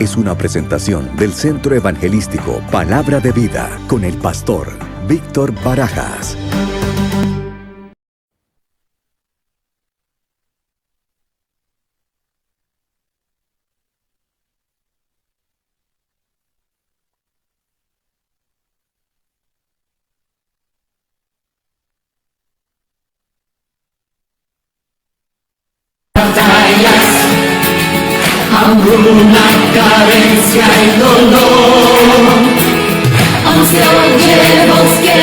es una presentación del Centro Evangelístico Palabra de Vida con el pastor Víctor Barajas. Una carencia y dolor, aún se oye voz que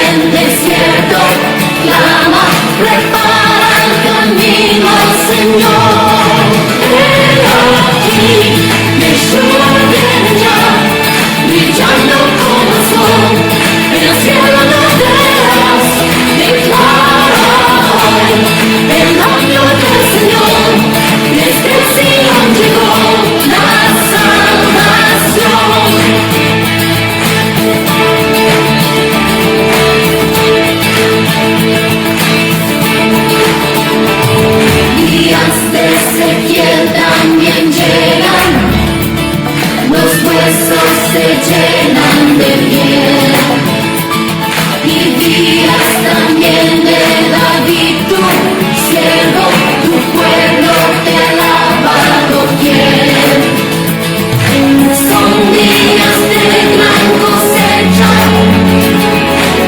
en desierto clama, prepara el camino, Señor. He aquí, Yeshua viene ya, brillando como el sol, en el cielo lo verás, declara hoy, el año del Señor, desde el Sion llegó. También llegan, los huesos se llenan de piel, y días también de David, tu siervo, tu pueblo te alaba doquier. Son días de gran cosecha,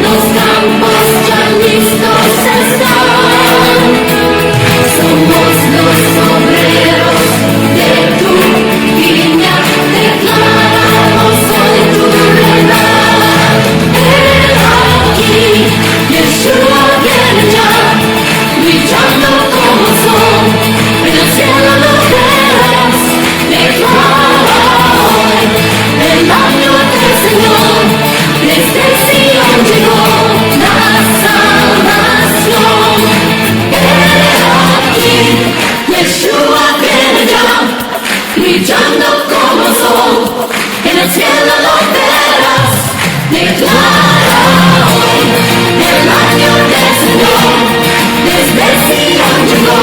los campos ya listos están, somos los obreros de tu viña, declaramos hoy tu verdad. He aquí, Yeshua viene ya, brillando como el sol, en el cielo lo verás, declara hoy, el año del Señor, desde el Sion llegó la salvación. He aquí, Yeshua viene ya, brillando como el sol, en el cielo lo verás, declara hoy, el año del Señor, desde el Sion llegó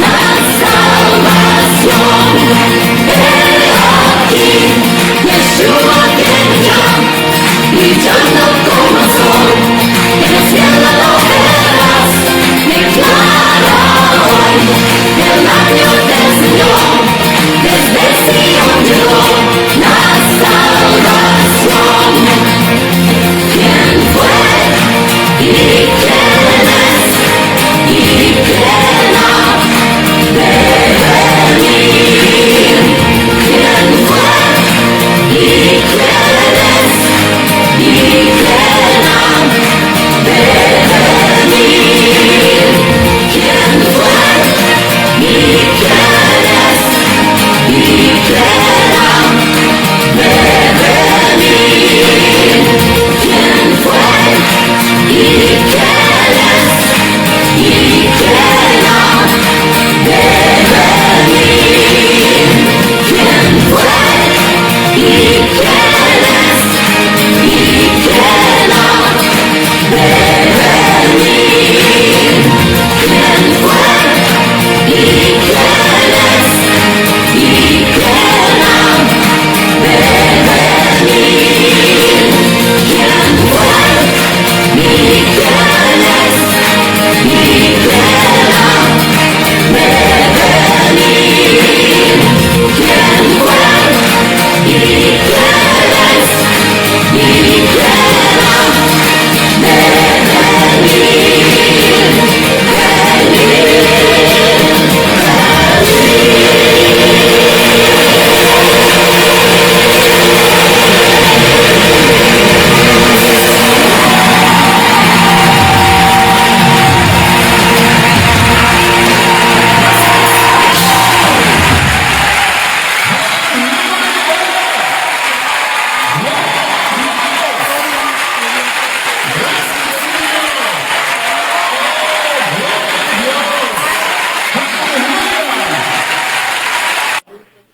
la salvación. He aquí, Yeshua viene ya, brillando como el sol, en el cielo lo verás, declara hoy, el año del Señor, desde el Sion llegó la salvación. ¿Quién fue y quién es y quién ha de venir? ¿Quién fue y quién es y quién ha de venir? ¿Quién fue y quién es y quién ha de venir? ¿Quién fue y quién es y quién ha de venir? ¿Quién fue y quién es y quién ha de venir? ¿Quién fue y quién es y quién ha de venir? ¿Quién fue y quién es y quién ha de venir? ¿Quién fue y quién es y quién ha de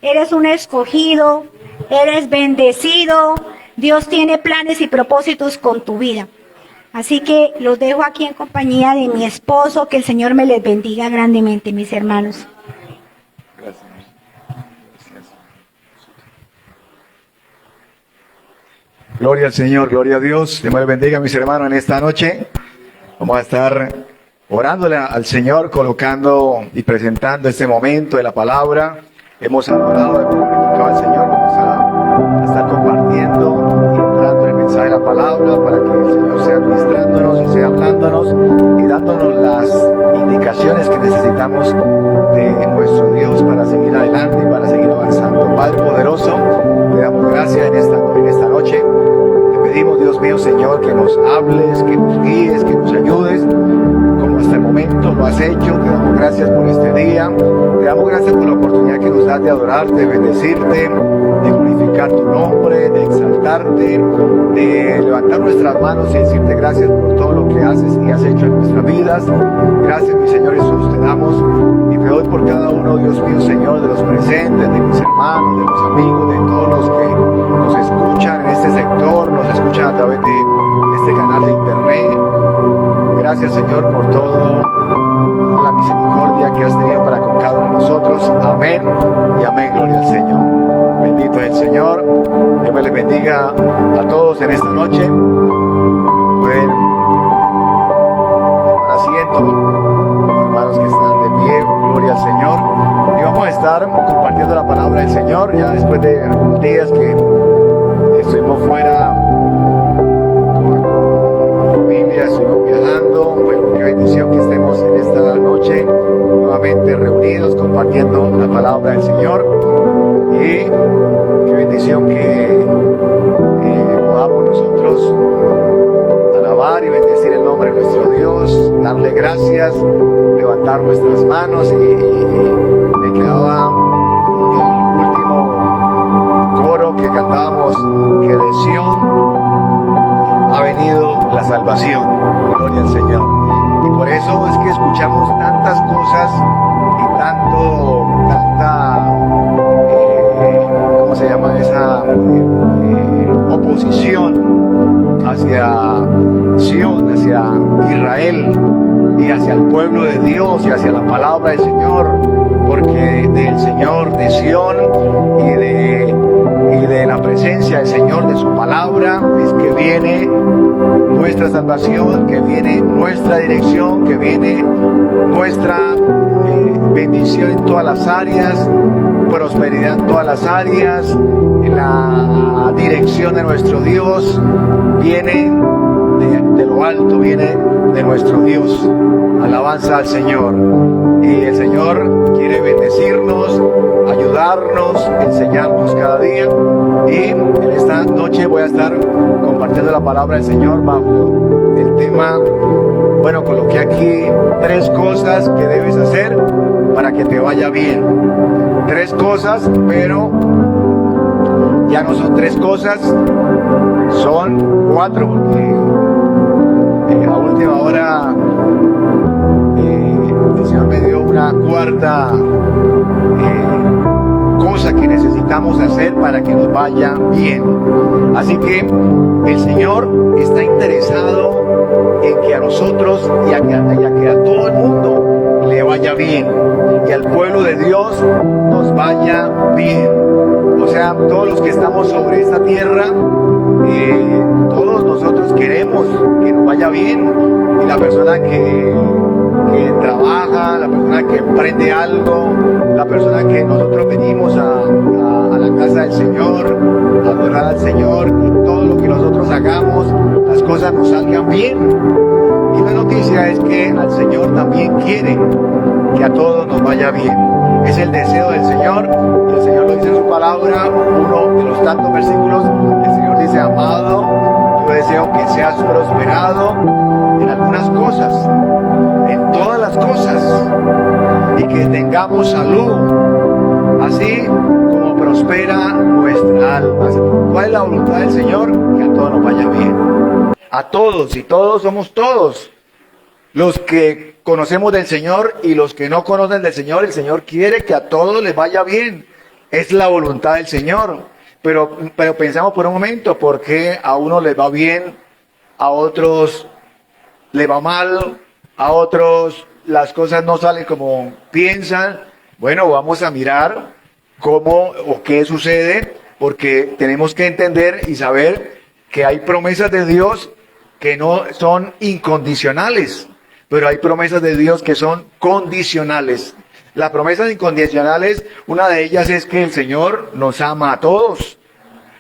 Eres un escogido, eres bendecido. Dios tiene planes y propósitos con tu vida. Así que los dejo aquí en compañía de mi esposo. Que el Señor me les bendiga grandemente, mis hermanos. Gracias. Gloria al Señor, gloria a Dios. Dios me le bendiga, mis hermanos, en esta noche. Vamos a estar orándole al Señor, colocando y presentando este momento de la palabra. Hemos adorado, hemos glorificado al Señor. Vamos a estar compartiendo y entrando en el mensaje de la palabra para que el Señor sea ministrándonos y sea hablándonos y dándonos las indicaciones que necesitamos de nuestro Dios para seguir adelante y para seguir avanzando. Padre poderoso, le damos gracias en esta noche. Te pedimos, Dios mío, Señor, que nos hables, que nos guíes, que nos ayudes, como hasta el momento lo has hecho. Te damos gracias por este día. Te damos gracias por la oportunidad que nos das de adorarte, de bendecirte, de glorificar tu nombre, de exaltarte, de levantar nuestras manos y decirte gracias por todo lo que haces y has hecho en nuestras vidas. Gracias, mi Señor Jesús, te damos y te doy por cada uno, Dios mío, Señor, de los presentes, de mis hermanos, de los amigos, de todos los que nos escuchan en este sector, nos escuchan a través de este canal de internet. Gracias, Señor, por todo la misericordia que has tenido para con cada uno de nosotros. Amén y amén. Gloria al Señor. Bendito es el Señor. Dios me les bendiga a todos en esta noche. Pueden tomar asiento, hermanos que están de pie. Gloria al Señor. Y vamos a estar compartiendo la palabra del Señor ya después de días que estuvimos fuera con familia, estuvimos viajando. Bueno, qué bendición que estemos en esta noche nuevamente reunidos compartiendo la palabra del Señor. Y qué bendición que podamos nosotros alabar y bendecir el nombre de nuestro Dios, darle gracias, levantar nuestras manos y me quedaba el último coro que cantábamos, que de Sión ha venido la salvación. Gloria al Señor. Y por eso es que escuchamos tantas cosas y tanta ¿cómo se llama? Esa oposición hacia Sión, hacia Israel y hacia el pueblo de Dios y hacia la palabra del Señor, porque del Señor, de Sión y de la presencia del Señor, de su palabra, es que viene nuestra salvación, que viene nuestra dirección, que viene nuestra bendición en todas las áreas, prosperidad en todas las áreas, la dirección de nuestro Dios viene de lo alto, viene de nuestro Dios. Alabanza al Señor. Y el Señor quiere bendecirnos, ayudarnos, enseñarnos cada día. Y en esta noche voy a estar compartiendo la palabra del Señor bajo el tema, bueno, coloqué aquí 3 cosas que debes hacer para que te vaya bien. 3 cosas, pero ya no son 3 cosas, son 4, porque a última hora el Señor me dio una 4ª cosa que necesitamos hacer para que nos vaya bien. Así que el Señor está interesado en que a nosotros y a que a todo el mundo le vaya bien, y al pueblo de Dios nos vaya bien. O sea, todos los que estamos sobre esta tierra, todos nosotros queremos que nos vaya bien, y la persona que trabaja, la persona que emprende algo, la persona que nosotros venimos a la casa del Señor, a adorar al Señor, y todo lo que nosotros hagamos, las cosas nos salgan bien. Y la noticia es que al Señor también quiere que a todos nos vaya bien. Es el deseo del Señor, y el Señor lo dice en su palabra, uno de los tantos versículos. El Señor dice: amado, yo deseo que seas prosperado en algunas cosas, en todas las cosas, y que tengamos salud, así como prospera nuestra alma. ¿Cuál es la voluntad del Señor? Que a todos nos vaya bien. A todos, y todos somos todos. Los que conocemos del Señor y los que no conocen del Señor, el Señor quiere que a todos les vaya bien. Es la voluntad del Señor. Pero pensamos por un momento, ¿por qué a unos les va bien, a otros les va mal, a otros las cosas no salen como piensan? Bueno, vamos a mirar cómo o qué sucede, porque tenemos que entender y saber que hay promesas de Dios que no son incondicionales, pero hay promesas de Dios que son condicionales. Las promesas incondicionales, una de ellas es que el Señor nos ama a todos.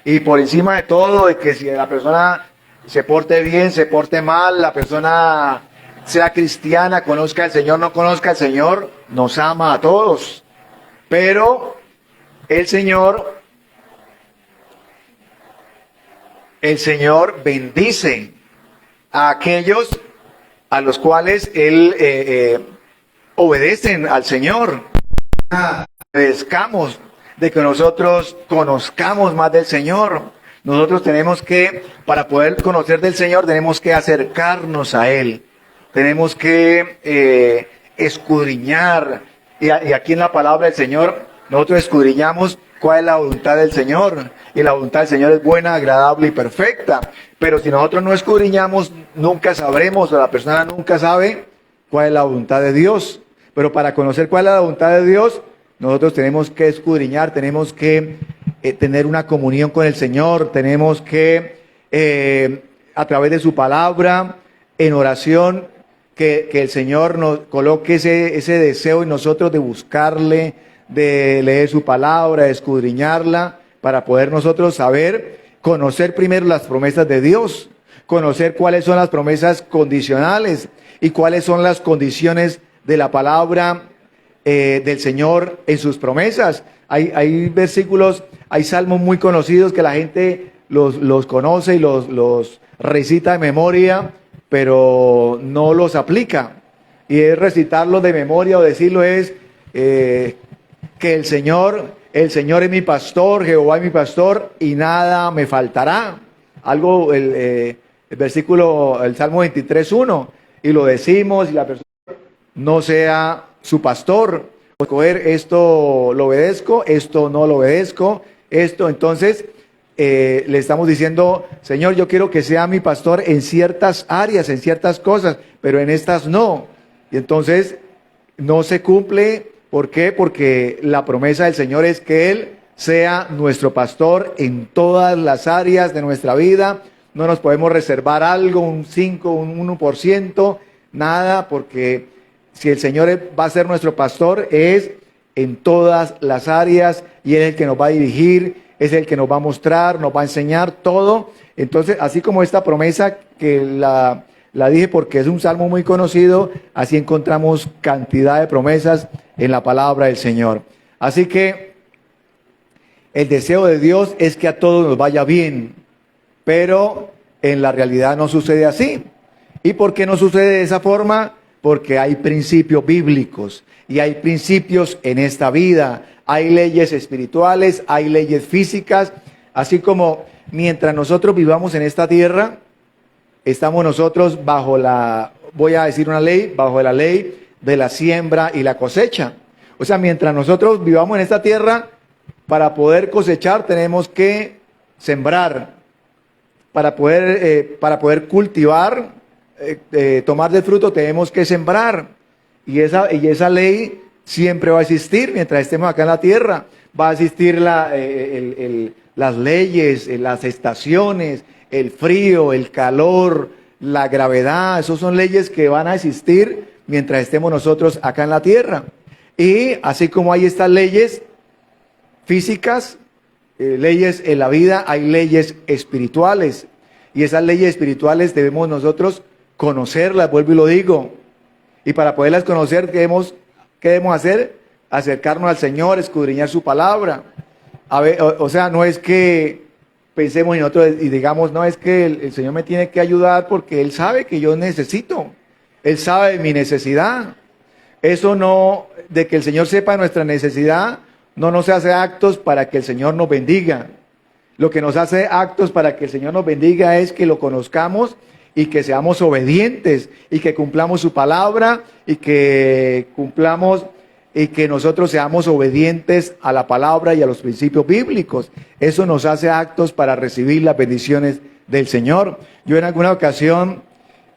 Y por encima de todo, de que si la persona se porte bien, se porte mal, la persona sea cristiana, conozca al Señor, no conozca al Señor, nos ama a todos. Pero el Señor bendice a aquellos a los cuales Él obedecen al Señor. Agradezcamos de que nosotros conozcamos más del Señor. Nosotros tenemos que, para poder conocer del Señor, tenemos que acercarnos a Él. Tenemos que escudriñar. Y aquí en la palabra del Señor, nosotros escudriñamos cuál es la voluntad del Señor. Y la voluntad del Señor es buena, agradable y perfecta. Pero si nosotros no escudriñamos, nunca sabremos, o la persona nunca sabe cuál es la voluntad de Dios. Pero para conocer cuál es la voluntad de Dios, nosotros tenemos que escudriñar, tenemos que tener una comunión con el Señor, tenemos que, a través de su palabra, en oración, que el Señor nos coloque ese deseo en nosotros de buscarle, de leer su palabra, de escudriñarla, para poder nosotros saber, conocer primero las promesas de Dios, conocer cuáles son las promesas condicionales y cuáles son las condiciones de la palabra del Señor en sus promesas. Hay versículos, hay salmos muy conocidos que la gente los conoce y los recita de memoria, pero no los aplica. Y es recitarlos de memoria o decirlo es que el Señor es mi pastor, Jehová es mi pastor y nada me faltará. Algo, el versículo, el Salmo 23:1, y lo decimos y la persona no sea su pastor, escoger esto lo obedezco, esto no lo obedezco, esto, entonces le estamos diciendo, Señor, yo quiero que sea mi pastor en ciertas áreas, en ciertas cosas, pero en estas no. Y entonces no se cumple. ¿Por qué? Porque la promesa del Señor es que Él sea nuestro pastor en todas las áreas de nuestra vida. No nos podemos reservar algo, un 5, un 1%, nada, porque si el Señor va a ser nuestro pastor, es en todas las áreas y Él es el que nos va a dirigir, es el que nos va a mostrar, nos va a enseñar todo. Entonces, así como esta promesa que la dije porque es un salmo muy conocido, así encontramos cantidad de promesas en la palabra del Señor. Así que el deseo de Dios es que a todos nos vaya bien, pero en la realidad no sucede así. ¿Y por qué no sucede de esa forma? Porque hay principios bíblicos y hay principios en esta vida. Hay leyes espirituales, hay leyes físicas, así como mientras nosotros vivamos en esta tierra, estamos nosotros bajo voy a decir una ley, bajo la ley de la siembra y la cosecha. O sea, mientras nosotros vivamos en esta tierra, para poder cosechar tenemos que sembrar, para poder cultivar, tomar del fruto tenemos que sembrar. Y esa ley siempre va a existir mientras estemos acá en la tierra. Va a existir las leyes, las estaciones, el frío, el calor, la gravedad. Esas son leyes que van a existir mientras estemos nosotros acá en la tierra. Y así como hay estas leyes físicas, leyes en la vida, hay leyes espirituales. Y esas leyes espirituales debemos nosotros conocerlas, vuelvo y lo digo. Y para poderlas conocer, ¿qué debemos hacer? Acercarnos al Señor, escudriñar su palabra. O sea, no es que pensemos en nosotros y digamos, no, es que el Señor me tiene que ayudar porque Él sabe que yo necesito. Él sabe de mi necesidad. Eso no, de que el Señor sepa nuestra necesidad, no nos hace actos para que el Señor nos bendiga. Lo que nos hace actos para que el Señor nos bendiga es que lo conozcamos y que seamos obedientes y que cumplamos su palabra y que nosotros seamos obedientes a la palabra y a los principios bíblicos. Eso nos hace actos para recibir las bendiciones del Señor. Yo en alguna ocasión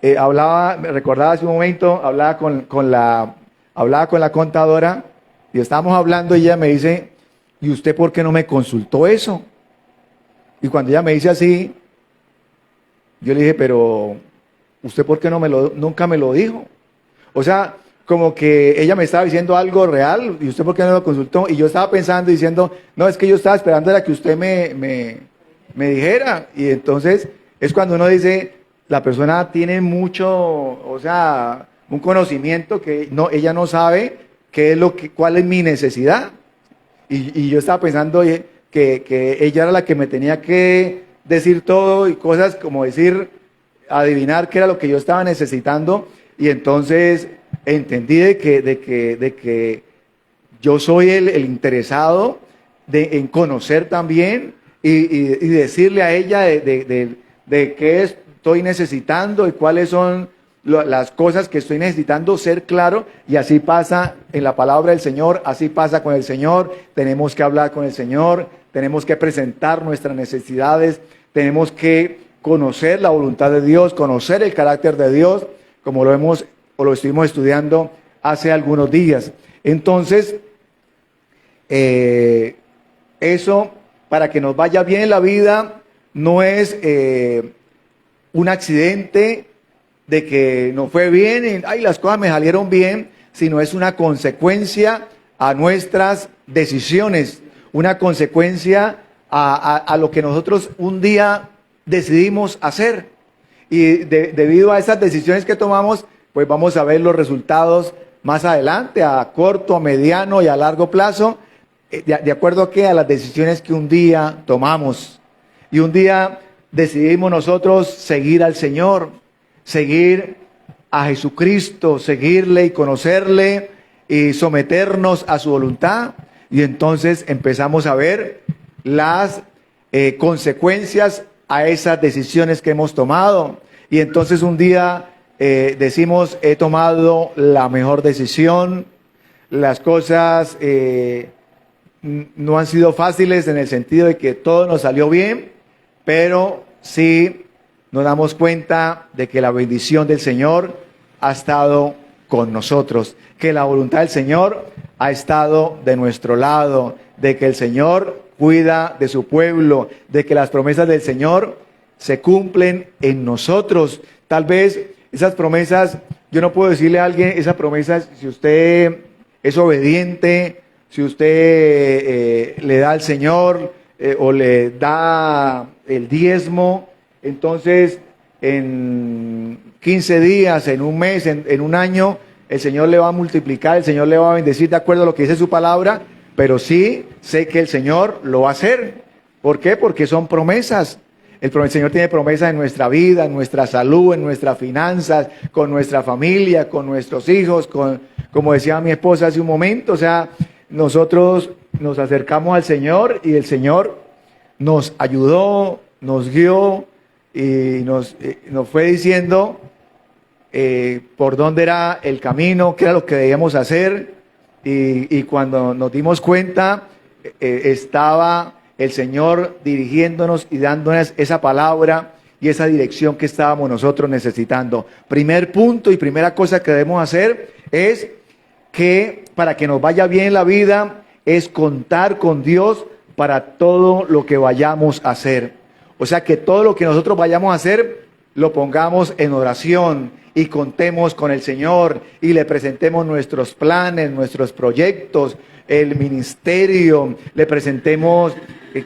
recordaba hace un momento, hablaba con la contadora y estábamos hablando y ella me dice, ¿y usted por qué no me consultó eso? Y cuando ella me dice así, Yo le dije, pero ¿usted por qué nunca me lo dijo? O sea, como que ella me estaba diciendo algo real, y usted por qué no lo consultó, y yo estaba pensando, diciendo, no, es que yo estaba esperando a que usted me dijera, y entonces es cuando uno dice, la persona tiene mucho, o sea, un conocimiento que no, ella no sabe cuál es mi necesidad, y yo estaba pensando que ella era la que me tenía que decir todo, y cosas como decir, adivinar qué era lo que yo estaba necesitando, y entonces entendí de que yo soy el interesado en conocer también y decirle a ella de qué estoy necesitando y cuáles son las cosas que estoy necesitando ser claro, y así pasa en la palabra del Señor, así pasa con el Señor. Tenemos que hablar con el Señor, tenemos que presentar nuestras necesidades, tenemos que conocer la voluntad de Dios, conocer el carácter de Dios, como lo estuvimos estudiando hace algunos días. Entonces, eso, para que nos vaya bien en la vida, no es un accidente de que nos fue bien y ay, las cosas me salieron bien, sino es una consecuencia a nuestras decisiones, una consecuencia a lo que nosotros un día decidimos hacer. Y debido a esas decisiones que tomamos, pues vamos a ver los resultados más adelante, a corto, a mediano y a largo plazo, de acuerdo a a las decisiones que un día tomamos. Y un día decidimos nosotros seguir al Señor, seguir a Jesucristo, seguirle y conocerle y someternos a su voluntad. Y entonces empezamos a ver las consecuencias a esas decisiones que hemos tomado. Y entonces un día decimos, he tomado la mejor decisión, las cosas no han sido fáciles en el sentido de que todo nos salió bien, pero sí nos damos cuenta de que la bendición del Señor ha estado con nosotros, que la voluntad del Señor ha estado de nuestro lado, de que el Señor cuida de su pueblo, de que las promesas del Señor se cumplen en nosotros. Tal vez esas promesas, yo no puedo decirle a alguien esas promesas, si usted es obediente, si usted le da al Señor o le da el diezmo, entonces en 15 días, en un mes, en un año, el Señor le va a multiplicar, el Señor le va a bendecir de acuerdo a lo que dice su palabra, pero sí sé que el Señor lo va a hacer. ¿Por qué? Porque son promesas. El Señor tiene promesas en nuestra vida, en nuestra salud, en nuestras finanzas, con nuestra familia, con nuestros hijos, como decía mi esposa hace un momento, o sea, nosotros nos acercamos al Señor y el Señor nos ayudó, nos guió y nos fue diciendo por dónde era el camino, qué era lo que debíamos hacer, y cuando nos dimos cuenta estaba el Señor dirigiéndonos y dándonos esa palabra y esa dirección que estábamos nosotros necesitando. Primer punto y primera cosa que debemos hacer es que para que nos vaya bien la vida es contar con Dios para todo lo que vayamos a hacer. O sea, que todo lo que nosotros vayamos a hacer lo pongamos en oración y contemos con el Señor y le presentemos nuestros planes, nuestros proyectos, el ministerio, le presentemos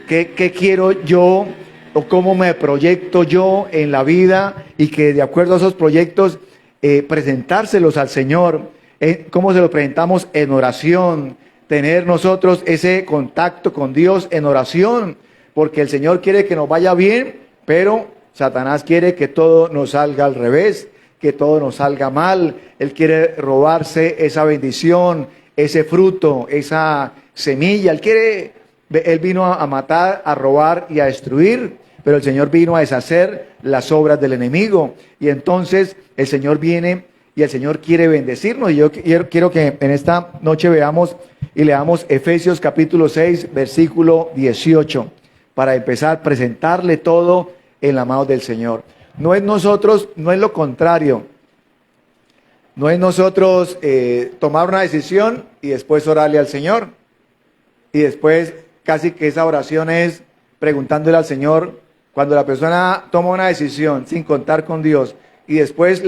qué quiero yo o cómo me proyecto yo en la vida, y que de acuerdo a esos proyectos presentárselos al Señor. ¿Cómo se lo presentamos? En oración, tener nosotros ese contacto con Dios en oración, porque el Señor quiere que nos vaya bien, pero Satanás quiere que todo nos salga al revés, que todo nos salga mal. Él quiere robarse esa bendición, ese fruto, esa semilla. Él vino a matar, a robar y a destruir, pero el Señor vino a deshacer las obras del enemigo. Y entonces el Señor viene y el Señor quiere bendecirnos. Y yo quiero que en esta noche veamos y leamos Efesios capítulo 6, versículo 18, para empezar a presentarle todo en la mano del Señor. No es nosotros, no es lo contrario. No es nosotros tomar una decisión y después orarle al Señor. Y después casi que esa oración es preguntándole al Señor Cuando la persona toma una decisión sin contar con Dios y después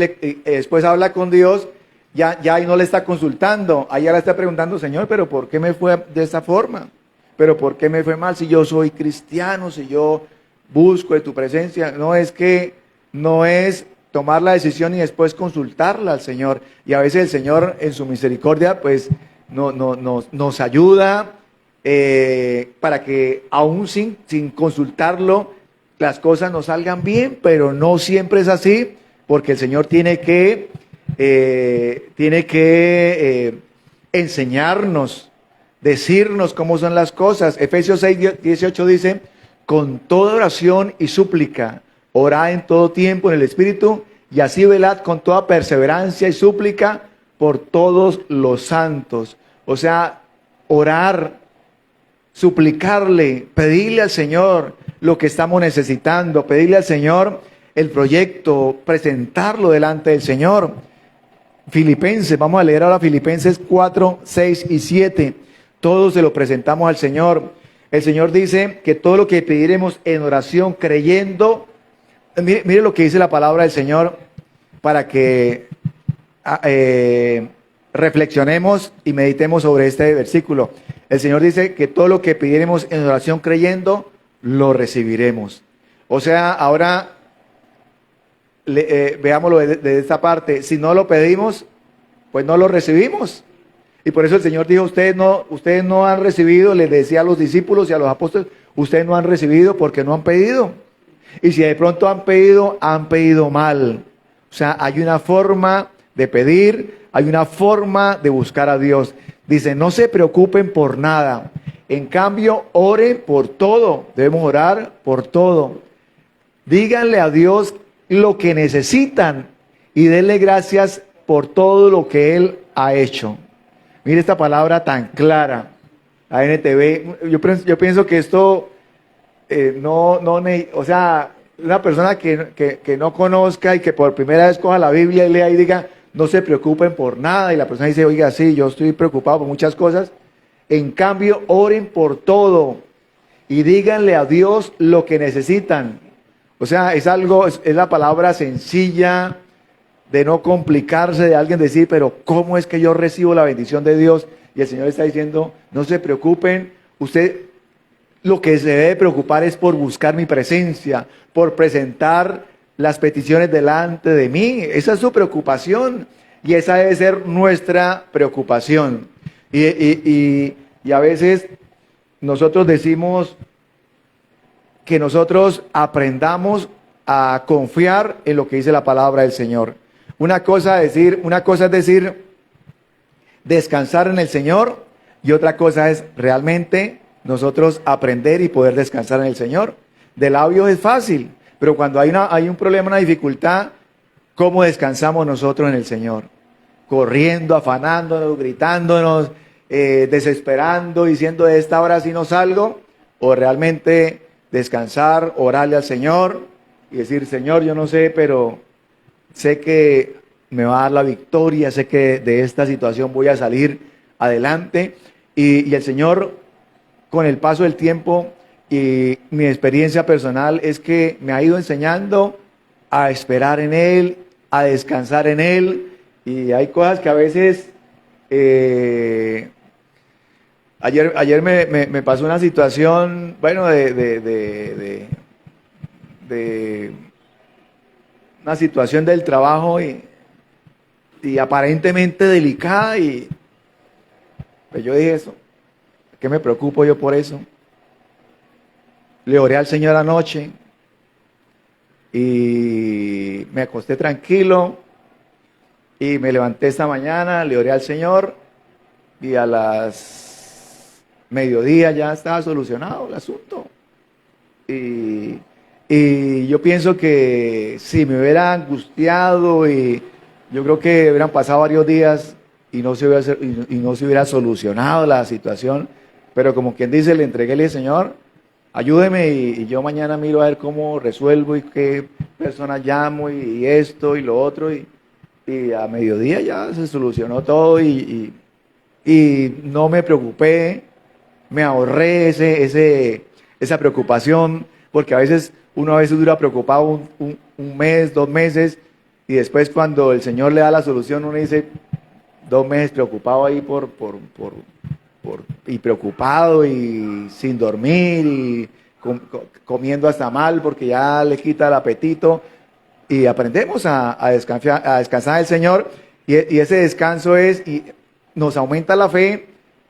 habla con Dios, ya ahí no le está consultando, ahí ya le está preguntando, Señor, pero ¿por qué me fue de esta forma? ¿Pero por qué me fue mal si yo soy cristiano, si yo busco de tu presencia? No es tomar la decisión y después consultarla al Señor. Y a veces el Señor en su misericordia pues nos ayuda para que aún sin consultarlo las cosas nos salgan bien, pero no siempre es así, porque el Señor tiene que enseñarnos, decirnos cómo son las cosas. Efesios 6:18 dice, con toda oración y súplica, orad en todo tiempo en el Espíritu, y así velad con toda perseverancia y súplica por todos los santos. O sea, orar, suplicarle, pedirle al Señor lo que estamos necesitando, pedirle al Señor el proyecto, presentarlo delante del Señor. Filipenses, vamos a leer ahora Filipenses 4, 6 y 7. Todos se lo presentamos al Señor. El Señor dice que todo lo que pediremos en oración, creyendo. Mire lo que dice la palabra del Señor para que reflexionemos y meditemos sobre este versículo. El Señor dice que todo lo que pidiéremos en oración creyendo, lo recibiremos. O sea, ahora veámoslo de esta parte. Si no lo pedimos, pues no lo recibimos. Y por eso el Señor dijo, ustedes no han recibido, les decía a los discípulos y a los apóstoles, ustedes no han recibido porque no han pedido. Y si de pronto han pedido mal. O sea, hay una forma de pedir, hay una forma de buscar a Dios. Dice, no se preocupen por nada. En cambio, oren por todo. Debemos orar por todo. Díganle a Dios lo que necesitan y denle gracias por todo lo que Él ha hecho. Mire esta palabra tan clara. La NTV, yo pienso que esto o sea, una persona que no conozca y que por primera vez coja la Biblia y lea y diga, no se preocupen por nada, y la persona dice, oiga, sí, yo estoy preocupado por muchas cosas. En cambio, oren por todo y díganle a Dios lo que necesitan. O sea, es la palabra sencilla de no complicarse, de alguien decir, pero ¿cómo es que yo recibo la bendición de Dios? Y el Señor está diciendo, no se preocupen, usted lo que se debe preocupar es por buscar mi presencia, por presentar las peticiones delante de mí. Esa es su preocupación y esa debe ser nuestra preocupación. Y a veces nosotros decimos que nosotros aprendamos a confiar en lo que dice la palabra del Señor. Una cosa es decir, descansar en el Señor, y otra cosa es realmente nosotros aprender y poder descansar en el Señor. De labios es fácil, pero cuando hay un problema, una dificultad, ¿cómo descansamos nosotros en el Señor? Corriendo, afanándonos, gritándonos, desesperando, diciendo de esta hora sí no salgo, o realmente descansar, orarle al Señor y decir, Señor, yo no sé, pero sé que me va a dar la victoria, sé que de esta situación voy a salir adelante. Y el Señor, con el paso del tiempo y mi experiencia personal, es que me ha ido enseñando a esperar en Él, a descansar en Él. Y hay cosas que a veces, ayer me pasó una situación, bueno, de una situación del trabajo y aparentemente delicada, y pues yo dije eso, ¿qué me preocupo yo por eso? Le oré al Señor anoche y me acosté tranquilo y me levanté esta mañana, le oré al Señor y a las mediodía ya estaba solucionado el asunto. Y yo pienso que si me hubiera angustiado, y yo creo que hubieran pasado varios días y no se hubiera solucionado la situación, pero como quien dice, le entregué al Señor, ayúdeme y yo mañana miro a ver cómo resuelvo y qué persona llamo y esto y lo otro, y a mediodía ya se solucionó todo y no me preocupé, me ahorré esa preocupación. porque a veces uno dura preocupado un mes, 2 meses, y después cuando el Señor le da la solución, uno dice, 2 meses preocupado ahí y preocupado y sin dormir y comiendo hasta mal porque ya le quita el apetito. Y aprendemos a descansar del Señor, y ese descanso nos aumenta la fe.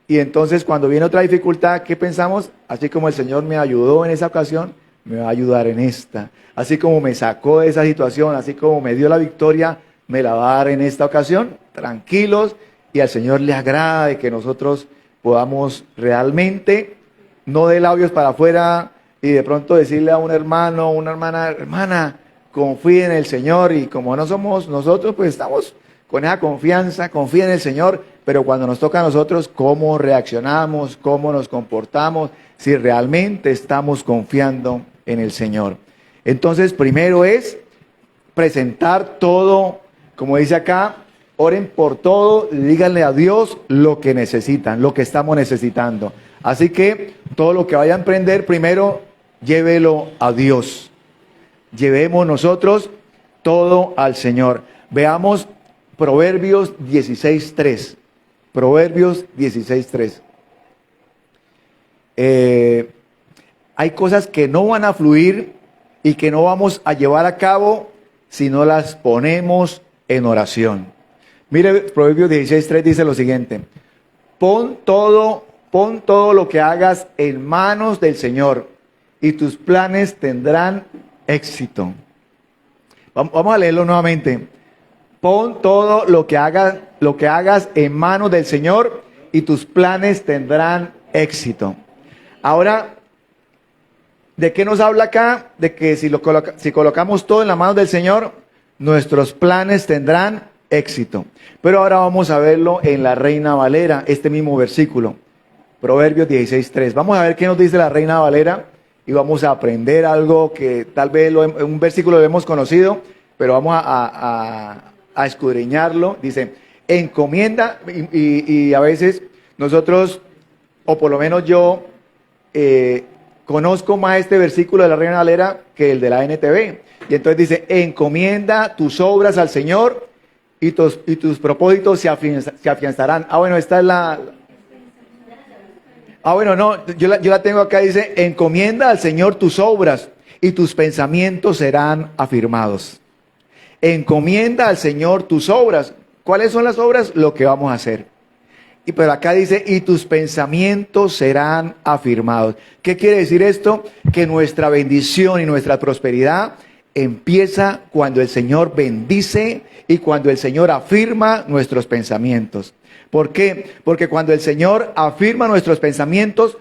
Y entonces cuando viene otra dificultad, ¿qué pensamos? Así como el Señor me ayudó en esa ocasión, me va a ayudar en esta. Así como me sacó de esa situación, así como me dio la victoria, me la va a dar en esta ocasión. Tranquilos, y al Señor le agrada de que nosotros podamos realmente, no de labios para afuera, y de pronto decirle a un hermano, una hermana, confíe en el Señor. Y como no somos nosotros, pues estamos con esa confianza, confía en el Señor, pero cuando nos toca a nosotros, ¿cómo reaccionamos? ¿Cómo nos comportamos? Si realmente estamos confiando en el Señor. Entonces, primero es presentar todo, como dice acá, oren por todo, díganle a Dios lo que necesitan, lo que estamos necesitando. Así que todo lo que vaya a emprender, primero llévelo a Dios. Llevemos nosotros todo al Señor. Veamos Proverbios 16:3. Proverbios 16:3. Hay cosas que no van a fluir y que no vamos a llevar a cabo si no las ponemos en oración. Mire, Proverbios 16:3 dice lo siguiente: pon todo lo que hagas en manos del Señor y tus planes tendrán éxito. Vamos a leerlo nuevamente. Pon todo lo que hagas en manos del Señor y tus planes tendrán éxito. Ahora, ¿de qué nos habla acá? De que si colocamos todo en las manos del Señor, nuestros planes tendrán éxito. Pero ahora vamos a verlo en la Reina Valera, este mismo versículo, Proverbios 16:3. Vamos a ver qué nos dice la Reina Valera y vamos a aprender algo que tal vez un versículo lo hemos conocido, pero vamos a escudriñarlo. Dice, encomienda, y a veces nosotros, o por lo menos yo, conozco más este versículo de la Reina Valera que el de la NTV. Y entonces dice, encomienda tus obras al Señor y tus propósitos se afianzarán. Bueno, esta es la... bueno, no, yo la tengo acá, dice, encomienda al Señor tus obras y tus pensamientos serán afirmados. Encomienda al Señor tus obras. ¿Cuáles son las obras? Lo que vamos a hacer. Pero acá dice, y tus pensamientos serán afirmados. ¿Qué quiere decir esto? Que nuestra bendición y nuestra prosperidad empieza cuando el Señor bendice y cuando el Señor afirma nuestros pensamientos. ¿Por qué? Porque cuando el Señor afirma nuestros pensamientos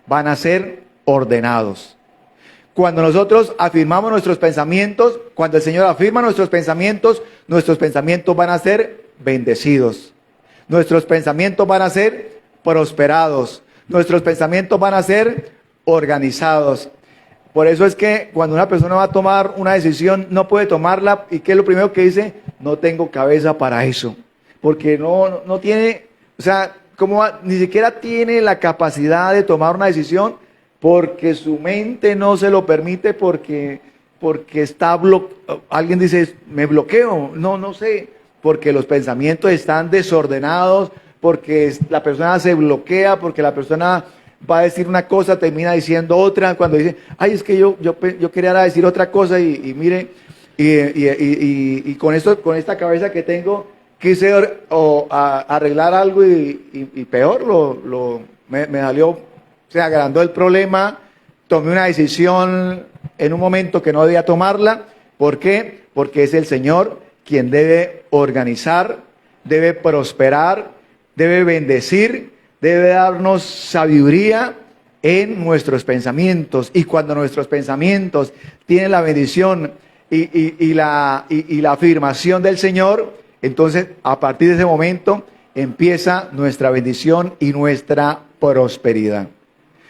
van a ser ordenados. Cuando nosotros afirmamos nuestros pensamientos, cuando el Señor afirma nuestros pensamientos van a ser bendecidos. Nuestros pensamientos van a ser prosperados. Nuestros pensamientos van a ser organizados. Por eso es que cuando una persona va a tomar una decisión, no puede tomarla. ¿Y qué es lo primero que dice? No tengo cabeza para eso. Porque no tiene, o sea, ni siquiera tiene la capacidad de tomar una decisión porque su mente no se lo permite, porque está alguien dice, me bloqueo, no sé, porque los pensamientos están desordenados, porque la persona se bloquea, porque la persona va a decir una cosa, termina diciendo otra, cuando dice, ay, es que yo quería decir otra cosa y mire, y con esta cabeza que tengo, quise arreglar algo y peor, me salió, se agrandó el problema, tomé una decisión en un momento que no debía tomarla. ¿Por qué? Porque es el Señor quien debe organizar, debe prosperar, debe bendecir, debe darnos sabiduría en nuestros pensamientos. Y cuando nuestros pensamientos tienen la bendición y la afirmación del Señor, entonces a partir de ese momento empieza nuestra bendición y nuestra prosperidad.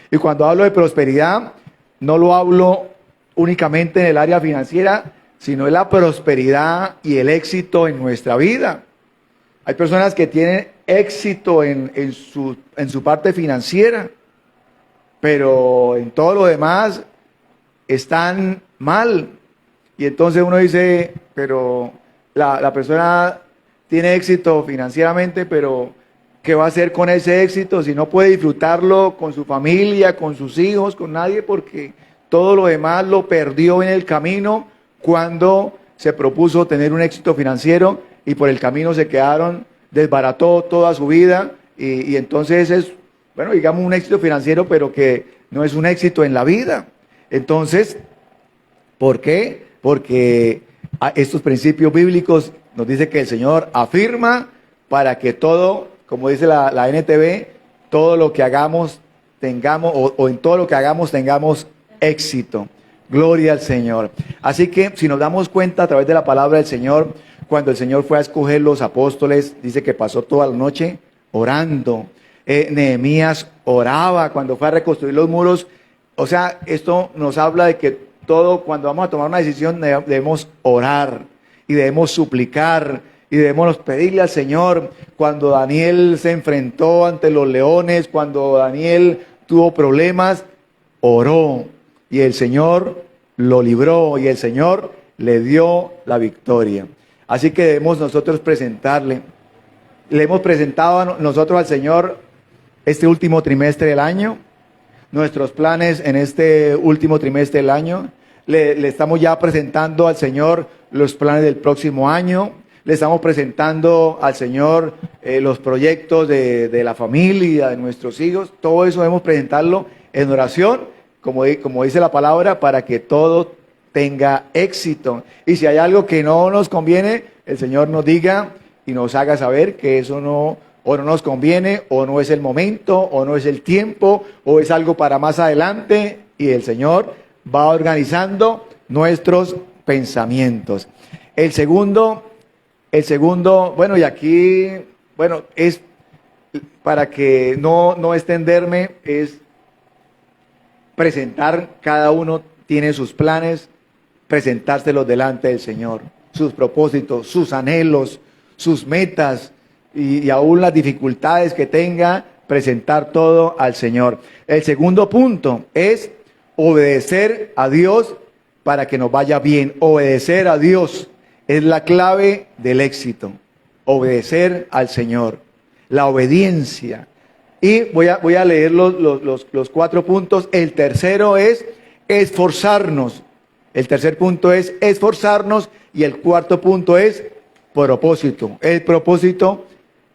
Y cuando hablo de prosperidad, no lo hablo únicamente en el área financiera, sino en la prosperidad y el éxito en nuestra vida. Hay personas que tienen éxito en su parte financiera. pero en todo lo demás están mal. Y entonces uno dice, pero la persona tiene éxito financieramente, pero ¿qué va a hacer con ese éxito si no puede disfrutarlo con su familia, con sus hijos, con nadie? Porque todo lo demás lo perdió en el camino cuando se propuso tener un éxito financiero y por el camino se quedaron, desbarató toda su vida y entonces es, bueno, digamos un éxito financiero, pero que no es un éxito en la vida. Entonces, ¿por qué? Porque estos principios bíblicos nos dice que el Señor afirma para que todo, como dice la NTV, todo lo que hagamos tengamos, o en todo lo que hagamos tengamos éxito. Gloria al Señor. Así que si nos damos cuenta a través de la palabra del Señor, cuando el Señor fue a escoger los apóstoles, dice que pasó toda la noche orando. Nehemías oraba cuando fue a reconstruir los muros. O sea, esto nos habla de que todo, cuando vamos a tomar una decisión, debemos orar y debemos suplicar y debemos pedirle al Señor. Cuando Daniel se enfrentó ante los leones, cuando Daniel tuvo problemas, oró y el Señor lo libró y el Señor le dio la victoria. Así que debemos nosotros presentarle. Le hemos presentado nosotros al Señor este último trimestre del año, nuestros planes en este último trimestre del año. Le estamos ya presentando al Señor los planes del próximo año. Le estamos presentando al Señor los proyectos de la familia, de nuestros hijos. Todo eso debemos presentarlo en oración, como dice la palabra, para que todo tenga éxito. Y si hay algo que no nos conviene, el Señor nos diga y nos haga saber que eso no nos conviene, o no es el momento, o no es el tiempo, o es algo para más adelante, y el Señor va organizando nuestros pensamientos. El segundo, bueno, y aquí, bueno, es para que no extenderme, es presentar, cada uno tiene sus planes, presentárselos delante del Señor, sus propósitos, sus anhelos, sus metas y aún las dificultades que tenga, presentar todo al Señor. El segundo punto es obedecer a Dios para que nos vaya bien. Obedecer a Dios es la clave del éxito. Obedecer al Señor. La obediencia. Y voy a leer los 4 puntos. El tercero es esforzarnos. El tercer punto es esforzarnos. Y el cuarto punto es propósito. El propósito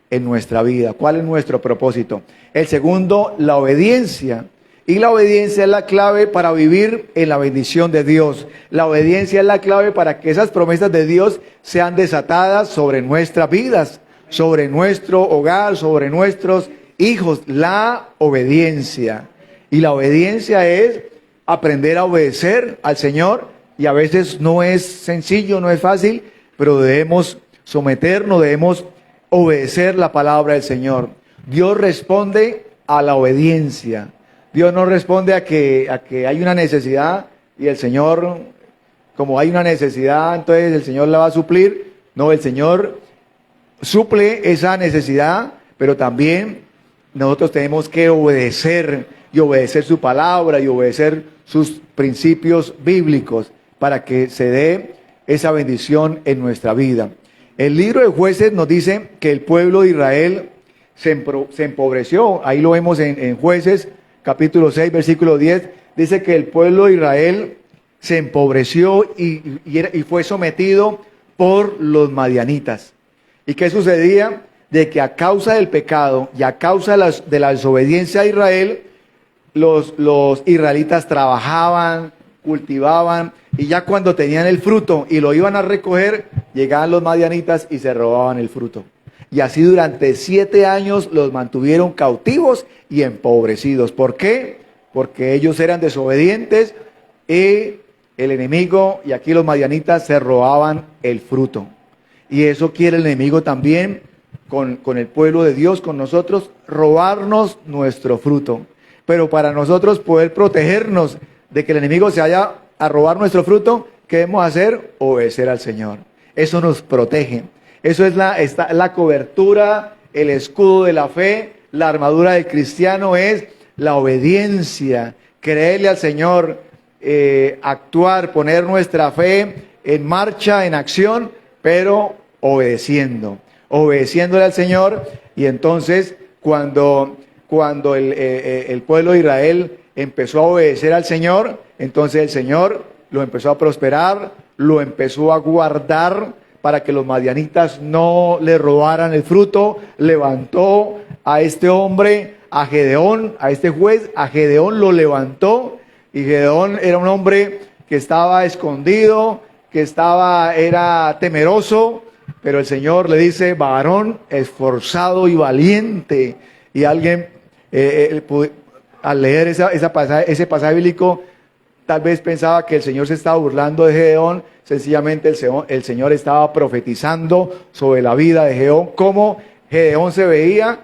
en nuestra vida. ¿Cuál es nuestro propósito? El segundo, la obediencia. Y la obediencia es la clave para vivir en la bendición de Dios. La obediencia es la clave para que esas promesas de Dios sean desatadas sobre nuestras vidas, sobre nuestro hogar, sobre nuestros hijos. La obediencia. Y la obediencia es aprender a obedecer al Señor. Y a veces no es sencillo, no es fácil, pero debemos someternos, debemos obedecer la palabra del Señor. Dios responde a la obediencia. Dios no responde a que hay una necesidad y el Señor, como hay una necesidad, entonces el Señor la va a suplir. No, el Señor suple esa necesidad, pero también nosotros tenemos que obedecer y obedecer su palabra y obedecer sus principios bíblicos para que se dé esa bendición en nuestra vida. El libro de Jueces nos dice que el pueblo de Israel se empobreció. Ahí lo vemos en Jueces, capítulo 6, versículo 10. Dice que el pueblo de Israel se empobreció y fue sometido por los madianitas. ¿Y qué sucedía? De que a causa del pecado y a causa de la desobediencia a Israel, los israelitas trabajaban, cultivaban, y ya cuando tenían el fruto y lo iban a recoger, llegaban los madianitas y se robaban el fruto. Y así durante 7 años los mantuvieron cautivos y empobrecidos. ¿Por qué? Porque ellos eran desobedientes y el enemigo, y aquí los madianitas, se robaban el fruto. Y eso quiere el enemigo también con el pueblo de Dios, con nosotros, robarnos nuestro fruto. Pero para nosotros poder protegernos de que el enemigo se vaya a robar nuestro fruto, ¿qué debemos hacer? Obedecer al Señor. Eso nos protege. Eso es la cobertura, el escudo de la fe, la armadura del cristiano es la obediencia, creerle al Señor, actuar, poner nuestra fe en marcha, en acción, pero obedeciéndole al Señor. Y entonces cuando el pueblo de Israel empezó a obedecer al Señor, entonces el Señor lo empezó a prosperar, lo empezó a guardar para que los madianitas no le robaran el fruto. Levantó a este hombre, a Gedeón, a este juez, a Gedeón lo levantó, y Gedeón era un hombre que estaba escondido, que era temeroso, pero el Señor le dice, varón esforzado y valiente. Y alguien, al leer ese pasaje bíblico, tal vez pensaba que el Señor se estaba burlando de Gedeón. Sencillamente el Señor estaba profetizando sobre la vida de Gedeón, cómo Gedeón se veía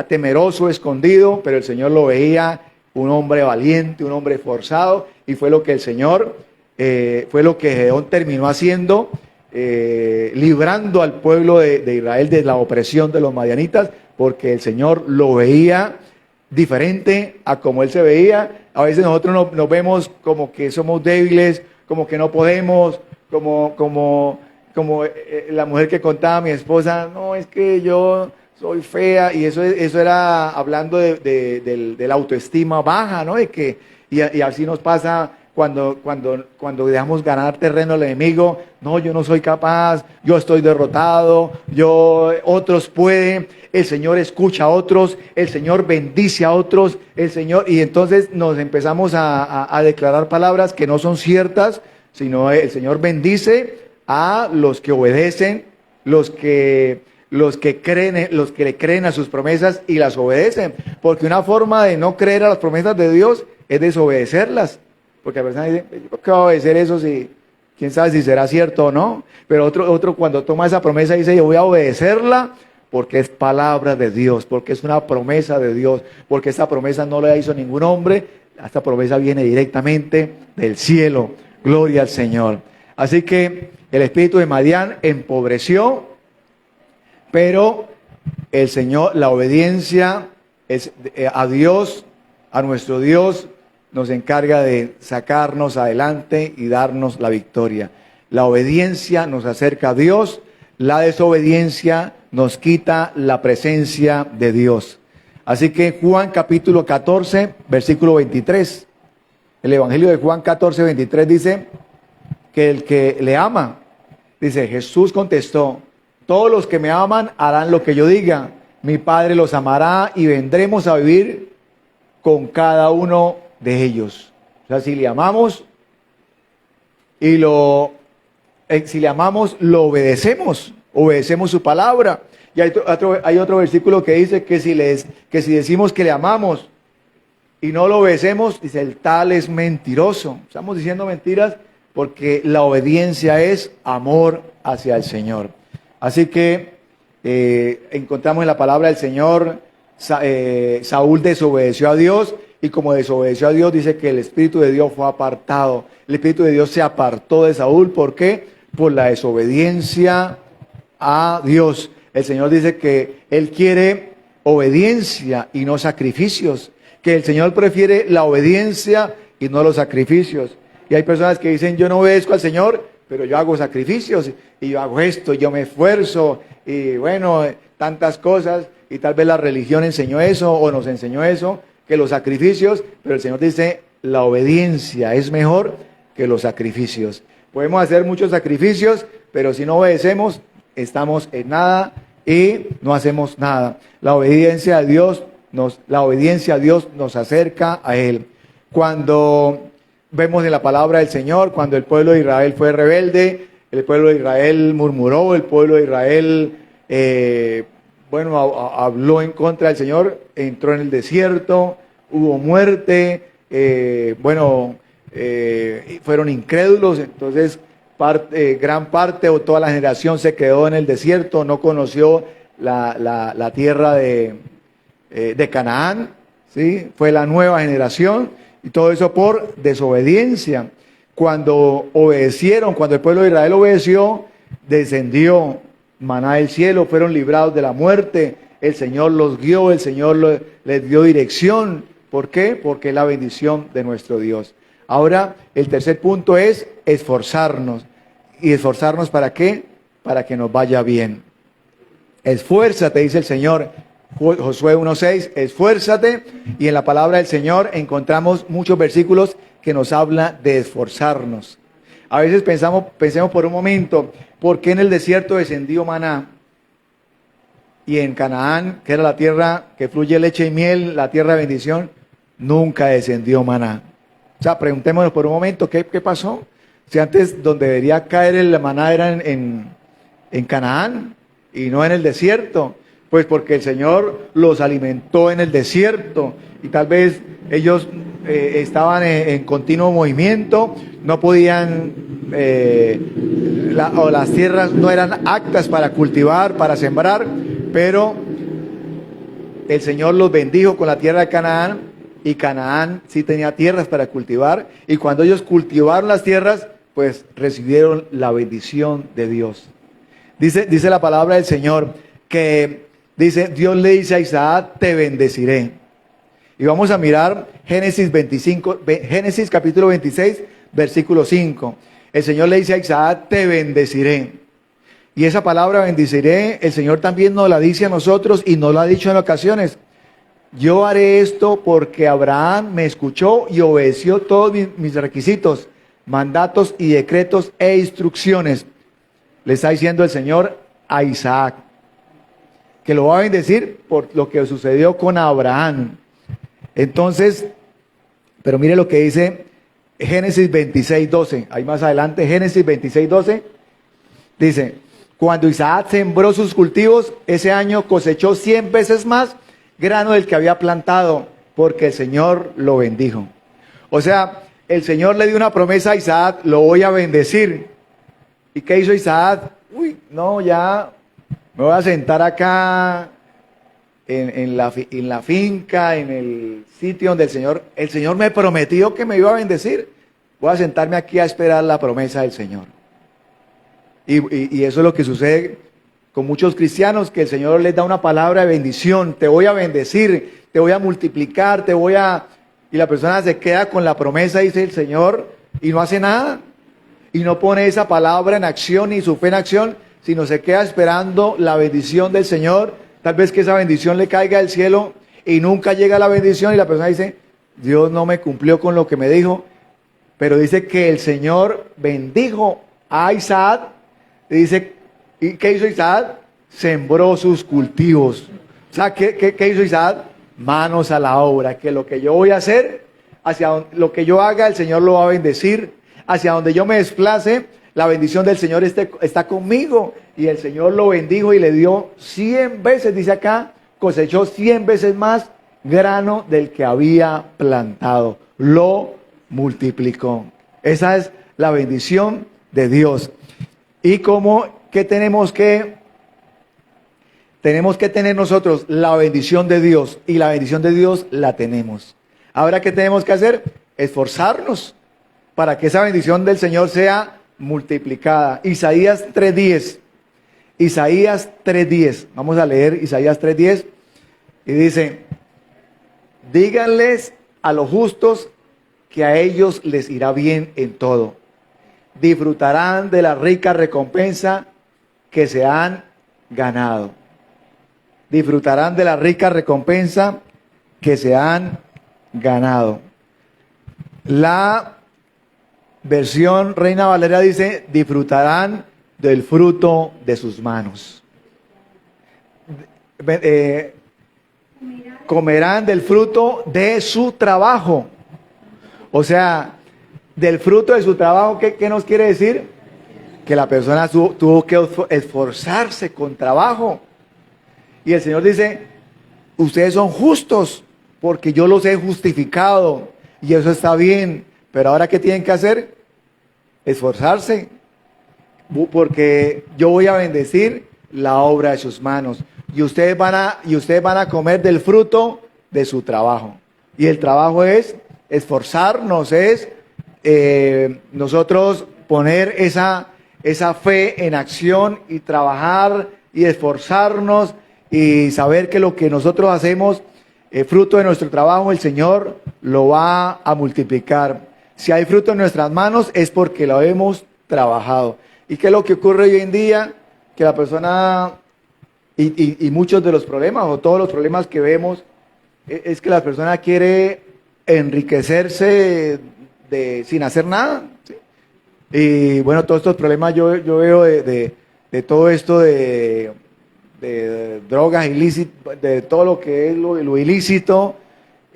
temeroso, escondido, pero el Señor lo veía un hombre valiente, un hombre esforzado, y fue lo que Gedeón terminó haciendo, librando al pueblo de Israel de la opresión de los madianitas, porque el Señor lo veía diferente a como él se veía. A veces nosotros nos vemos como que somos débiles, como que no podemos, como la mujer que contaba mi esposa, no, es que yo soy fea, y eso era hablando de la autoestima baja, ¿no? Y así nos pasa cuando dejamos ganar terreno al enemigo. No, yo no soy capaz, yo estoy derrotado, otros pueden. El Señor escucha a otros, el Señor bendice a otros, y entonces nos empezamos a declarar palabras que no son ciertas, sino el Señor bendice a los que obedecen, los que le creen a sus promesas y las obedecen. Porque una forma de no creer a las promesas de Dios es desobedecerlas. Porque la persona dice, ¿por qué voy a obedecer eso si quién sabe si será cierto o no? Pero otro cuando toma esa promesa dice, yo voy a obedecerla porque es palabra de Dios, porque es una promesa de Dios, porque esta promesa no la hizo ningún hombre, esta promesa viene directamente del cielo. Gloria al Señor. Así que el espíritu de Madián empobreció, pero el Señor, la obediencia a Dios, a nuestro Dios, nos encarga de sacarnos adelante y darnos la victoria. La obediencia nos acerca a Dios, la desobediencia nos quita la presencia de Dios. Así que Juan capítulo 14, versículo 23. El Evangelio de Juan 14, 23 dice que el que le ama, dice, Jesús contestó, todos los que me aman harán lo que yo diga. Mi Padre los amará y vendremos a vivir con cada uno de ellos. O sea, si le amamos lo obedecemos, obedecemos su palabra. Y hay otro versículo que dice que si decimos que le amamos y no lo obedecemos, dice, el tal es mentiroso. Estamos diciendo mentiras porque la obediencia es amor hacia el Señor. Así que encontramos en la palabra del Señor, Saúl desobedeció a Dios, y como desobedeció a Dios, dice que el Espíritu de Dios fue apartado. El Espíritu de Dios se apartó de Saúl. ¿Por qué? Por la desobediencia a Dios. El Señor dice que Él quiere obediencia y no sacrificios, que el Señor prefiere la obediencia y no los sacrificios. Y hay personas que dicen, yo no obedezco al Señor, pero yo hago sacrificios, y yo hago esto, yo me esfuerzo, y bueno, tantas cosas, y tal vez la religión enseñó eso, o nos enseñó eso, que los sacrificios, pero el Señor dice, la obediencia es mejor que los sacrificios. Podemos hacer muchos sacrificios, pero si no obedecemos, estamos en nada y no hacemos nada. La obediencia a Dios nos acerca a Él. Cuando vemos en la palabra del Señor, cuando el pueblo de Israel fue rebelde, el pueblo de Israel murmuró, el pueblo de Israel habló en contra del Señor, entró en el desierto, hubo muerte, fueron incrédulos, entonces gran parte o toda la generación se quedó en el desierto, no conoció la tierra de Canaán, ¿sí? Fue la nueva generación, y todo eso por desobediencia. Cuando el pueblo de Israel obedeció, descendió maná del cielo, fueron librados de la muerte, el Señor los guió, el Señor les dio dirección, ¿Por qué? Porque es la bendición de nuestro Dios. Ahora, el tercer punto es esforzarnos. ¿Y esforzarnos para qué? Para que nos vaya bien. Esfuérzate, dice el Señor. Josué 1:6, esfuérzate. Y en la palabra del Señor encontramos muchos versículos que nos habla de esforzarnos. A veces pensemos por un momento, ¿por qué en el desierto descendió maná? Y en Canaán, que era la tierra que fluye leche y miel, la tierra de bendición, nunca descendió maná. O sea, preguntémonos por un momento, ¿qué pasó? Si antes donde debería caer el maná era en Canaán y no en el desierto. Pues porque el Señor los alimentó en el desierto y tal vez ellos estaban en continuo movimiento, no podían, o las tierras no eran aptas para cultivar, para sembrar, pero el Señor los bendijo con la tierra de Canaán y Canaán sí tenía tierras para cultivar y cuando ellos cultivaron las tierras, pues recibieron la bendición de Dios. Dice la palabra del Señor que Dios le dice a Isaac, te bendeciré. Y vamos a mirar Génesis capítulo 26, versículo 5. El Señor le dice a Isaac, te bendeciré. Y esa palabra bendeciré, el Señor también nos la dice a nosotros y nos la ha dicho en ocasiones. Yo haré esto porque Abraham me escuchó y obedeció todos mis requisitos, mandatos y decretos e instrucciones. Le está diciendo el Señor a Isaac que lo va a bendecir por lo que sucedió con Abraham. Entonces, pero mire lo que dice Génesis 26:12. Ahí más adelante, Génesis 26:12, dice, cuando Isaac sembró sus cultivos, ese año cosechó 100 veces más grano del que había plantado, porque el Señor lo bendijo. O sea, el Señor le dio una promesa a Isaac, lo voy a bendecir. ¿Y qué hizo Isaac? No, ya me voy a sentar acá en la finca, en el sitio donde el Señor me prometió que me iba a bendecir. Voy a sentarme aquí a esperar la promesa del Señor. Y eso es lo que sucede con muchos cristianos, que el Señor les da una palabra de bendición. Te voy a bendecir, te voy a multiplicar, y la persona se queda con la promesa, dice el Señor, y no hace nada. Y no pone esa palabra en acción ni su fe en acción, sino se queda esperando la bendición del Señor. Tal vez que esa bendición le caiga del cielo y nunca llega la bendición y la persona dice, Dios no me cumplió con lo que me dijo. Pero dice que el Señor bendijo a Isaac. Y dice, ¿y qué hizo Isaac? Sembró sus cultivos. O sea, ¿qué hizo Isaac? Manos a la obra, que lo que yo voy a hacer, lo que yo haga, el Señor lo va a bendecir. Hacia donde yo me desplace, la bendición del Señor está conmigo. Y el Señor lo bendijo y le dio 100 veces, dice acá, cosechó 100 veces más grano del que había plantado. Lo multiplicó. Esa es la bendición de Dios. Y ¿qué tenemos que tener nosotros? La bendición de Dios. Y la bendición de Dios la tenemos. Ahora, ¿qué tenemos que hacer? Esforzarnos para que esa bendición del Señor sea multiplicada. Isaías 3:10. Isaías 3:10. Vamos a leer Isaías 3:10. Y dice, díganles a los justos que a ellos les irá bien en todo. Disfrutarán de la rica recompensa que se han ganado. Disfrutarán de la rica recompensa que se han ganado. La versión Reina Valera dice, disfrutarán del fruto de sus manos. Comerán del fruto de su trabajo. O sea, del fruto de su trabajo, ¿qué nos quiere decir? Que la persona tuvo que esforzarse con trabajo. Y el Señor dice, ustedes son justos porque yo los he justificado. Y eso está bien. Pero ahora, ¿qué tienen que hacer? Esforzarse. Porque yo voy a bendecir la obra de sus manos. Y ustedes van a comer del fruto de su trabajo. Y el trabajo es esforzarnos, es nosotros poner esa fe en acción y trabajar y esforzarnos y saber que lo que nosotros hacemos fruto de nuestro trabajo, el Señor lo va a multiplicar. Si hay fruto en nuestras manos es porque lo hemos trabajado. ¿Y qué es lo que ocurre hoy en día? Que la persona, y muchos de los problemas, o todos los problemas que vemos, es que la persona quiere enriquecerse sin hacer nada, ¿sí? Y bueno, todos estos problemas yo veo de todo esto de drogas ilícitas, de todo lo que es lo ilícito,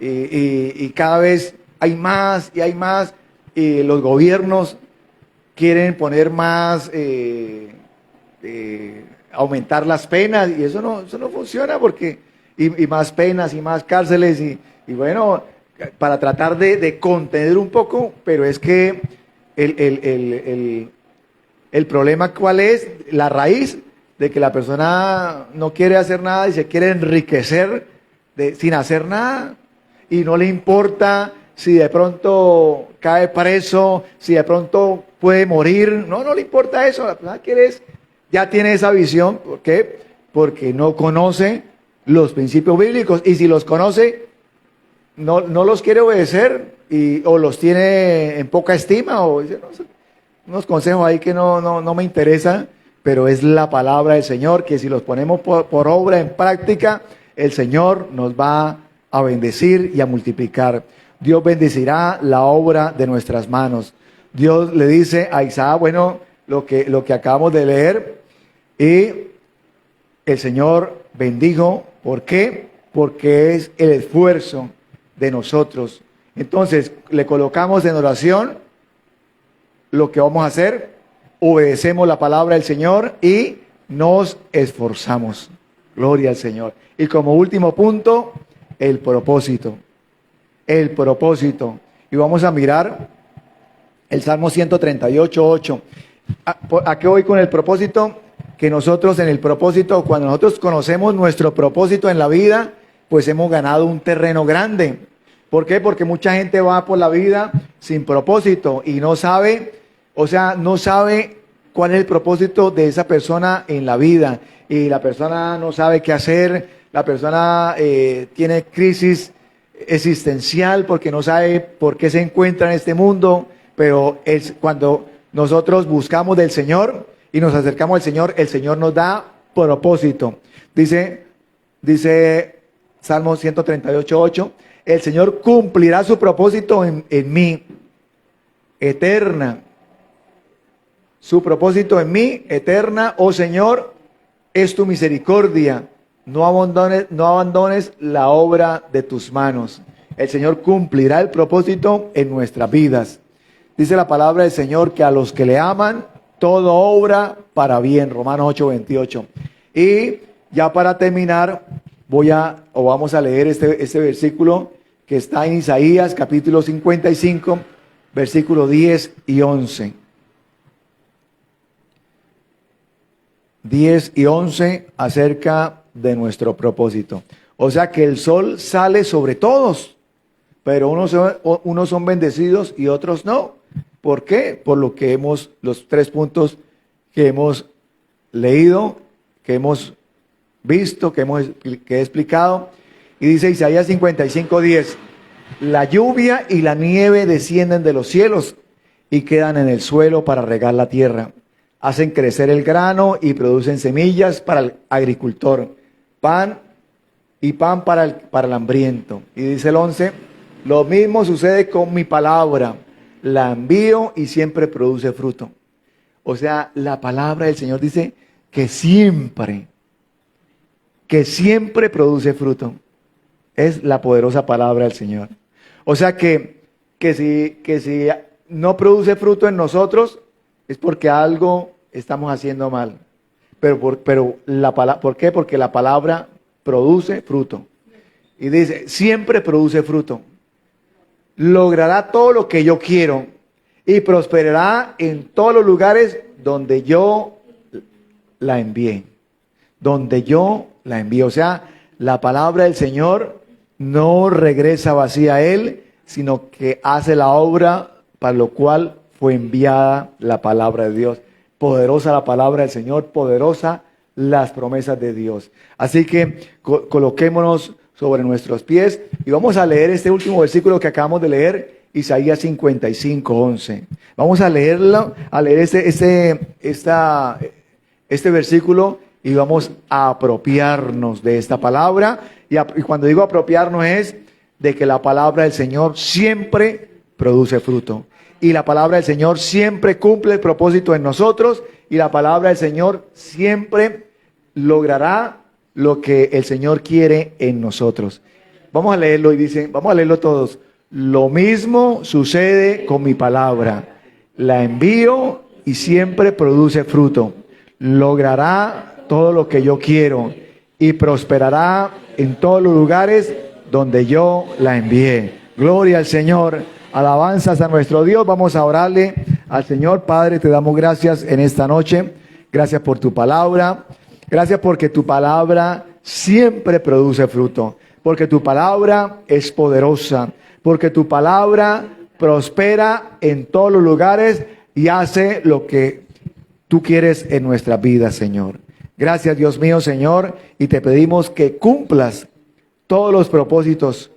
y cada vez hay más y hay más, y los gobiernos quieren poner más, aumentar las penas, y eso no funciona, porque y más penas y más cárceles, y bueno, para tratar de contener un poco, pero es que el problema, ¿cuál es? La raíz de que la persona no quiere hacer nada y se quiere enriquecer sin hacer nada, y no le importa si de pronto cae preso, si de pronto puede morir, no le importa eso. La persona ya tiene esa visión. ¿Por qué? Porque no conoce los principios bíblicos, y si los conoce, no los quiere obedecer, o los tiene en poca estima, o dice, no, unos consejos ahí que no me interesan. Pero es la palabra del Señor, que si los ponemos por obra en práctica, el Señor nos va a bendecir y a multiplicar. Dios bendecirá la obra de nuestras manos. Dios le dice a Isaac, bueno, lo que acabamos de leer, y el Señor bendijo. ¿Por qué? Porque es el esfuerzo de nosotros. Entonces, le colocamos en oración lo que vamos a hacer. Obedecemos la palabra del Señor y nos esforzamos. Gloria al Señor. Y como último punto, el propósito. El propósito. Y vamos a mirar el Salmo 138:8. ¿A qué voy con el propósito? Que nosotros en el propósito, cuando nosotros conocemos nuestro propósito en la vida, pues hemos ganado un terreno grande. ¿Por qué? Porque mucha gente va por la vida sin propósito y no sabe cuál es el propósito de esa persona en la vida, y la persona no sabe qué hacer, la persona tiene crisis existencial porque no sabe por qué se encuentra en este mundo. Pero es cuando nosotros buscamos del Señor y nos acercamos al Señor, el Señor nos da propósito. Dice Salmo 138:8, el Señor cumplirá su propósito en mí, eterna. Su propósito en mí, eterna, oh Señor, es tu misericordia. No abandones la obra de tus manos. El Señor cumplirá el propósito en nuestras vidas. Dice la palabra del Señor que a los que le aman, todo obra para bien. Romanos 8:28. Y ya para terminar, vamos a leer este versículo que está en Isaías capítulo 55, versículos 10 y 11. 10 y 11 acerca de nuestro propósito. O sea que el sol sale sobre todos, pero unos son bendecidos y otros no. ¿Por qué? Por los 3 puntos que hemos leído, que hemos visto, que he explicado. Y dice Isaías 55:10, la lluvia y la nieve descienden de los cielos y quedan en el suelo para regar la tierra. Hacen crecer el grano y producen semillas para el agricultor, pan para el hambriento. Y dice el 11, lo mismo sucede con mi palabra, la envío y siempre produce fruto. O sea, la palabra del Señor dice que siempre produce fruto. Es la poderosa palabra del Señor. O sea que si no produce fruto en nosotros, es porque algo estamos haciendo mal. ¿Por qué? Porque la palabra produce fruto. Y dice, siempre produce fruto. Logrará todo lo que yo quiero y prosperará en todos los lugares donde yo la envié. Donde yo la envié. O sea, la palabra del Señor no regresa vacía a Él, sino que hace la obra para lo cual fue enviada la palabra de Dios. Poderosa la palabra del Señor, poderosa las promesas de Dios. Así que coloquémonos sobre nuestros pies. Y vamos a leer este último versículo que acabamos de leer, Isaías 55:11. Vamos a leerlo, a leer este versículo y vamos a apropiarnos de esta palabra. Y cuando digo apropiarnos es de que la palabra del Señor siempre produce fruto. Y la palabra del Señor siempre cumple el propósito en nosotros. Y la palabra del Señor siempre logrará lo que el Señor quiere en nosotros. Vamos a leerlo y dicen, vamos a leerlo todos. Lo mismo sucede con mi palabra. La envío y siempre produce fruto. Logrará todo lo que yo quiero y prosperará en todos los lugares donde yo la envié. Gloria al Señor. Alabanzas a nuestro Dios. Vamos a orarle al Señor. Padre, te damos gracias en esta noche. Gracias por tu palabra. Gracias porque tu palabra siempre produce fruto. Porque tu palabra es poderosa. Porque tu palabra prospera en todos los lugares y hace lo que tú quieres en nuestra vida, Señor. Gracias, Dios mío, Señor. Y te pedimos que cumplas todos los propósitos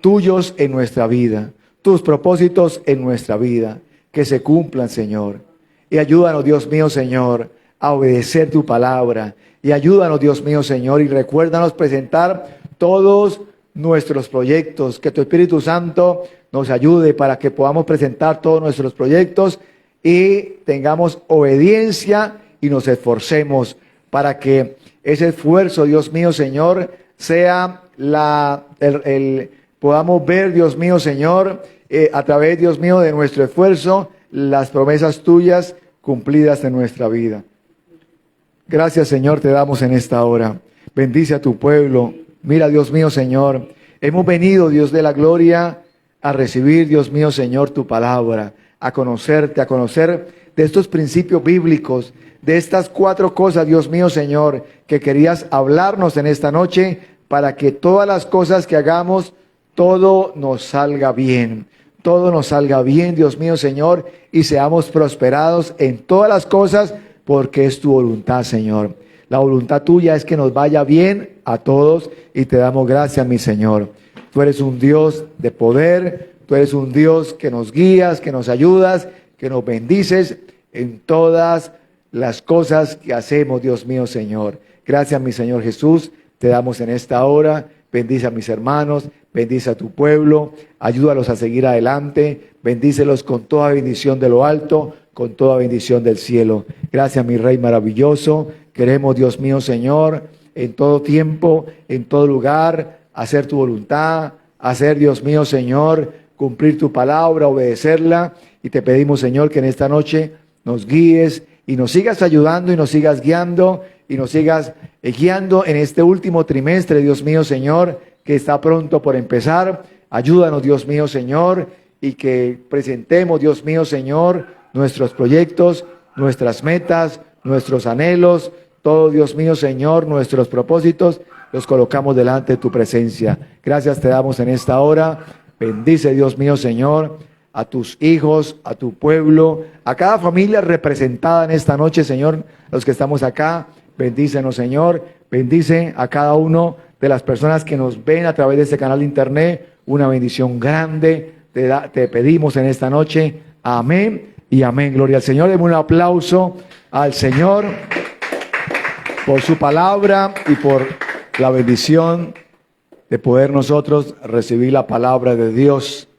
tuyos en nuestra vida. Tus propósitos en nuestra vida, que se cumplan, Señor. Y ayúdanos, Dios mío, Señor, a obedecer tu palabra. Y ayúdanos, Dios mío, Señor, y recuérdanos presentar todos nuestros proyectos. Que tu Espíritu Santo nos ayude para que podamos presentar todos nuestros proyectos y tengamos obediencia y nos esforcemos para que ese esfuerzo, Dios mío, Señor, sea podamos ver, Dios mío, Señor, a través, Dios mío, de nuestro esfuerzo, las promesas tuyas cumplidas en nuestra vida. Gracias, Señor, te damos en esta hora. Bendice a tu pueblo. Mira, Dios mío, Señor, hemos venido, Dios de la gloria, a recibir, Dios mío, Señor, tu palabra, a conocerte, a conocer de estos principios bíblicos, de estas 4 cosas, Dios mío, Señor, que querías hablarnos en esta noche, para que todas las cosas que hagamos, todo nos salga bien. Todo nos salga bien, Dios mío, Señor, y seamos prosperados en todas las cosas, porque es tu voluntad, Señor. La voluntad tuya es que nos vaya bien a todos, y te damos gracias, mi Señor. Tú eres un Dios de poder, tú eres un Dios que nos guías, que nos ayudas, que nos bendices en todas las cosas que hacemos, Dios mío, Señor. Gracias, mi Señor Jesús, te damos en esta hora. Bendice a mis hermanos, bendice a tu pueblo, ayúdalos a seguir adelante, bendícelos con toda bendición de lo alto, con toda bendición del cielo. Gracias, mi Rey maravilloso. Queremos, Dios mío, Señor, en todo tiempo, en todo lugar, hacer tu voluntad, hacer, Dios mío, Señor, cumplir tu palabra, obedecerla. Y te pedimos, Señor, que en esta noche nos guíes y nos sigas ayudando y nos sigas guiando y nos sigas guiando en este último trimestre, Dios mío, Señor, que está pronto por empezar. Ayúdanos, Dios mío, Señor, y que presentemos, Dios mío, Señor, nuestros proyectos, nuestras metas, nuestros anhelos, todo, Dios mío, Señor, nuestros propósitos, los colocamos delante de tu presencia. Gracias te damos en esta hora. Bendice, Dios mío, Señor, a tus hijos, a tu pueblo, a cada familia representada en esta noche, Señor, los que estamos acá. Bendícenos, Señor. Bendice a cada uno de las personas que nos ven a través de este canal de internet. Una bendición grande te pedimos en esta noche. Amén y amén. Gloria al Señor. Demos un aplauso al Señor por su palabra y por la bendición de poder nosotros recibir la palabra de Dios